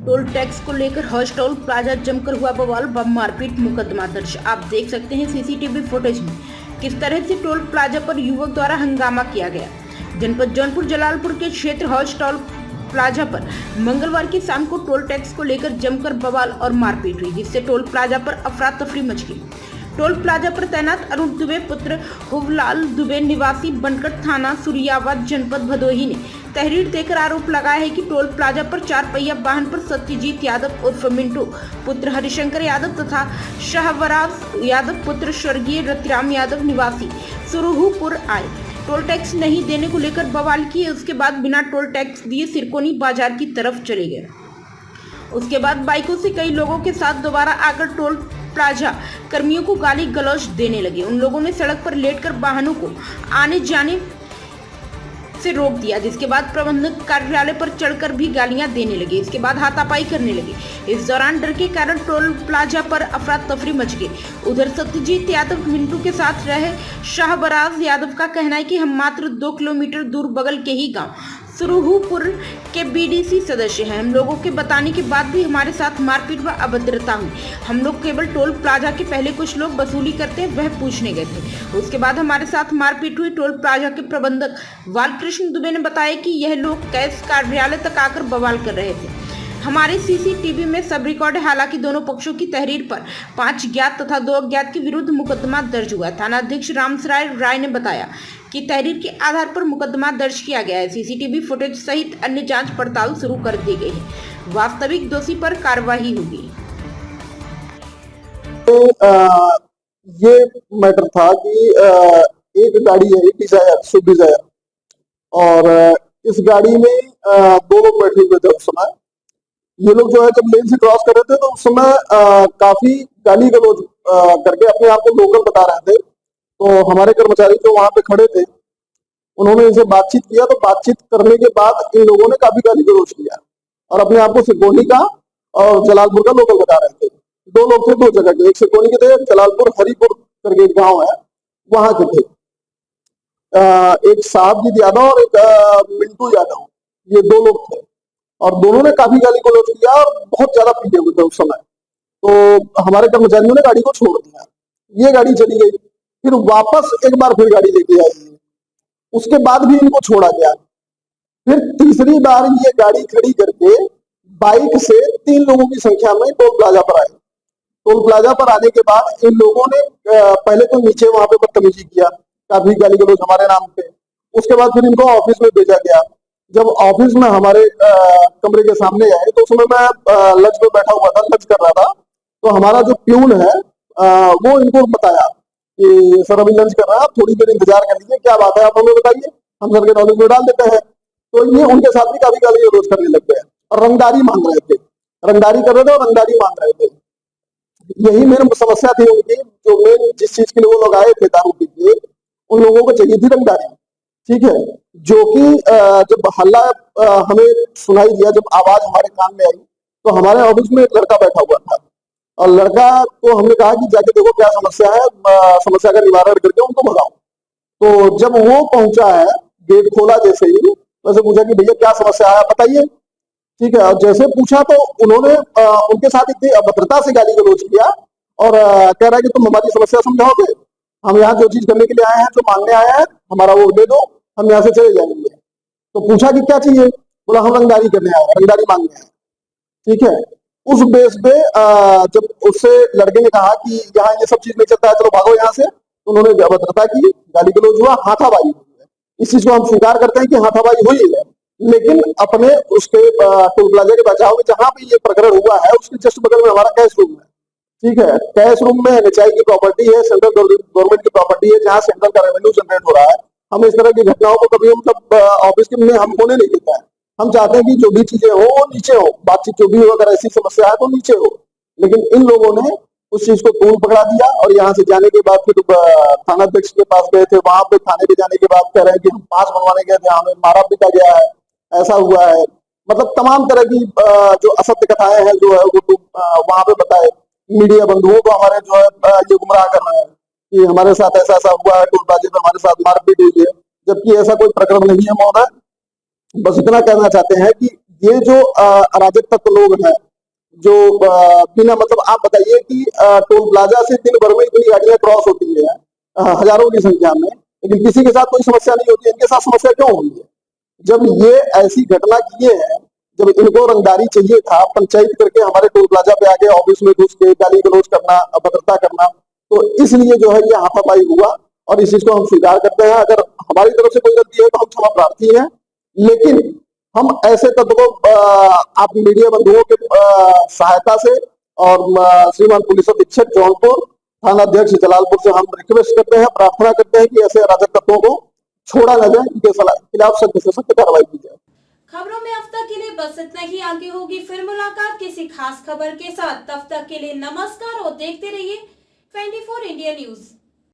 Toll tax को लेकर हर्ष toll plaza जमकर हुआ बवाल, बम मारपीट, मुकदमा दर्ज। आप देख सकते हैं सीसीटीवी फुटेज में किस तरह से टोल प्लाजा पर युवक द्वारा हंगामा किया गया। जनपद जौनपुर जलालपुर के क्षेत्र हर्ष टोल प्लाजा पर मंगलवार की शाम को टोल टैक्स को लेकर जमकर बवाल और मारपीट हुई, जिससे टोल प्लाजा पर अफरा तफरी मच गई। टोल प्लाजा पर तैनात अरुण दुबे पुत्र हुवलाल दुबे निवासी बनकट थाना सुरियावाद जनपद भदोही ने तहरीर देकर आरोप लगाया है कि टोल प्लाजा पर 4 पहिया वाहन पर सत्यजीत यादव उर्फ मिंटू पुत्र हरिशंकर यादव तथा शाहवराज यादव पुत्र स्वर्गीय रतिराम यादव निवासी सुरहुपुर आए। टोल टैक्स नहीं देने को लेकर बवाल किए। उसके बाद बिना टोल टैक्स दिए सिरकोनी बाजार की तरफ चले गए। उसके बाद बाइकों से कई लोगों के साथ दोबारा आकर टोल प्लाजा कर्मियों को गाली गलौज देने लगे। उन लोगों ने सड़क पर लेटकर वाहनों को आने जाने से रोक दिया, जिसके बाद प्रबंधक कार्यालय पर चढ़कर भी गालियां देने लगे। इसके बाद हाथापाई करने लगे। इस दौरान डर के कारण टोल प्लाजा पर अफरा तफरी मच गई। उधर सत्यजीत यादव मिंटू के साथ रहे शाहबराज यादव का कहना है कि हम मात्र 2 किलोमीटर दूर बगल के ही गांव सुरहुपुर के बीडीसी सदस्य हैं। हम लोगों के बताने के बाद भी हमारे साथ मारपीट व अभद्रता हुई। हम लोग केवल टोल प्लाजा के पहले कुछ लोग वसूली करते हैं, वह पूछने गए थे। उसके बाद हमारे साथ मारपीट हुई। टोल प्लाजा के प्रबंधक बालकृष्ण दुबे ने बताया कि यह लोग कैश कार्यालय तक आकर बवाल कर रहे थे। हमारे सीसीटीवी में सब रिकॉर्ड है। हालांकि दोनों पक्षों की तहरीर पर 5 ज्ञात तथा 2 अज्ञात के विरुद्ध मुकदमा दर्ज हुआ। थाना अध्यक्ष रामसराय राय ने बताया कि तहरीर के आधार पर मुकदमा दर्ज किया गया है। सीसीटीवी फुटेज सहित अन्य जांच पड़ताल शुरू कर दी गई है। वास्तविक दोषी पर कार्रवाई होगी। ये मैटर था कि एक गाड़ी है, डिजायर, स्विफ्ट डिजायर, और इस गाड़ी में 2 लोग बैठे हुए थे। उस समय ये लोग जो है जब लेन से क्रॉस कर रहे थे तो उस समय काफी गाली गलौज करके अपने आप को लोकल बता रहे थे। तो हमारे कर्मचारी जो वहां पे खड़े थे उन्होंने इनसे बातचीत किया। तो बातचीत करने के बाद इन लोगों ने काफी गाली गलौज किया और अपने आप को सिरकोनी का और जलालपुर का लोकल बता रहे थे। 2 लोग थे 2 जगह के, एक सिरकोनी के थे, जलालपुर हरिपुर करके एक गाँव है वहां के थे। एक साहबजीत यादव और एक मिंटू यादव, ये 2 लोग थे और दोनों ने काफी गाली गलौज किया और बहुत ज्यादा पीटे हुए थे उस समय। तो हमारे कर्मचारियों ने गाड़ी को छोड़ दिया। ये गाड़ी चली गई, फिर वापस एक बार फिर गाड़ी लेके आई। उसके बाद भी इनको छोड़ा गया। फिर तीसरी बार ये गाड़ी खड़ी करके बाइक से 3 लोगों की संख्या में टोल प्लाजा पर आए। टोल प्लाजा पर आने के बाद इन लोगों ने पहले तो नीचे वहां पे बदतमीजी किया, काफी गाली गलौज हमारे नाम पे। उसके बाद फिर इनको ऑफिस में भेजा गया। जब ऑफिस में हमारे कमरे के सामने आए तो उसमें मैं लंच में बैठा हुआ था, लंच कर रहा था। तो हमारा जो प्यून है वो इनको बताया कि सर अभी लंच कर रहा है, आप थोड़ी देर इंतजार कर लीजिए, क्या बात है आप हमें बताइए, हम सर के नॉलेज में डाल देते हैं। तो ये उनके साथ भी काफी गाली गलौज करने लग गए और रंगदारी मांग रहे थे, रंगदारी कर रहे थे और रंगदारी मांग रहे थे। यही मेरी समस्या थी उनकी, जो मेन जिस चीज के लिए वो लोग आए थे दारू पी के, उन लोगों को चाहिए थी रंगदारी, ठीक है। जो कि जब हल्ला हमें सुनाई दिया, जब आवाज हमारे कान में आई तो हमारे ऑफिस में एक लड़का बैठा हुआ था और लड़का को हमने कहा कि जाके देखो क्या समस्या है, समस्या का निवारण करके उनको भगाओ। तो जब वो पहुंचा है, गेट खोला जैसे ही, वैसे पूछा कि भैया क्या समस्या है बताइए, ठीक है। और जैसे पूछा तो उन्होंने उनके साथ इतनी अभद्रता से गाली गलौज किया और कह रहा है कि तुम हमारी समस्या समझाओगे, हम यहाँ जो चीज करने के लिए आए हैं, जो मांगने आए हैं, हमारा वो दे दो, हम यहाँ से चले जाएंगे। तो पूछा कि क्या चाहिए, बोला हम रंगदारी करने आए, रंगदारी मांगने आए, ठीक है। उस बेस पे जब उससे लड़के ने कहा कि यहाँ ये सब चीज नहीं चलता है, चलो भागो यहाँ से, तो उन्होंने अभद्रता की, गाली गलौज हुआ, हाथापाई हुई है। इस चीज को हम स्वीकार करते हैं कि हाथापाई हुई है, लेकिन अपने उसके टोल प्लाजा के बचाव में जहां भी ये प्रकरण हुआ है उसके जस्ट बगल में हमारा कैश रूम है, ठीक है। कैश रूम में एनएचआई की प्रॉपर्टी है, सेंट्रल गवर्नमेंट की प्रॉपर्टी है, जहां सेंट्रल का रेवेन्यू जनरेट हो रहा है। हम इस तरह की घटनाओं को कभी हम ऑफिस के में हम होने नहीं देता है। हम चाहते हैं कि जो भी चीजें हो वो नीचे हो, बातचीत जो भी हो, अगर ऐसी समस्या है तो नीचे हो। लेकिन इन लोगों ने उस चीज को तूल पकड़ा दिया और यहाँ से जाने के बाद फिर थाना अध्यक्ष के पास गए थे। वहां पे थाने पे जाने के बाद कह रहे हैं कि हम पास बनवाने गए थे, हमें मारा पीटा गया है, ऐसा हुआ है। मतलब तमाम तरह की जो असत्य कथाएं हैं जो है वो वहां पे बताए। मीडिया बंधुओं को हमारे जो है ये गुमराह कर रहे हैं कि हमारे साथ ऐसा ऐसा हुआ है, टोल प्लाजा पे हमारे साथ मारपीट हुई है, जबकि ऐसा कोई प्रकरण नहीं है महोदय। बस इतना कहना चाहते हैं कि ये जो अराजक तत्व लोग हैं, जो बिना मतलब आप बताइए कि टोल प्लाजा से दिन भर में इतनी गाड़ियां क्रॉस होती है, हजारों की संख्या में, लेकिन किसी के साथ कोई समस्या नहीं होती है। इनके साथ समस्या क्यों हुई है? जब ये ऐसी घटना किए हैं, जब इनको रंगदारी चाहिए था, पंचायत करके हमारे टोल प्लाजा पे आके ऑफिस में घुस के गाली गलौज करना, अभद्रता करना, तो इसलिए जो है ये हाथापाई हुआ और इस चीज को हम स्वीकार करते हैं। अगर हमारी तरफ से कोई गलती है तो हम क्षमा प्रार्थी हैं, लेकिन हम ऐसे तत्वों को आप मीडिया बंधुओं के सहायता से और श्रीमान पुलिस अधीक्षक जौनपुर, थाना अध्यक्ष जलालपुर से हम रिक्वेस्ट करते हैं, प्रार्थना करते हैं कि ऐसे अराजक तत्वों को छोड़ा न जाए, इनके खिलाफ सख्त से सख्त कार्रवाई की जाए। खबरों में अब तक के लिए बस इतना ही। आगे होगी फिर मुलाकात किसी खास खबर के साथ। तब तक के लिए नमस्कार और देखते रहिए 24 इंडिया न्यूज।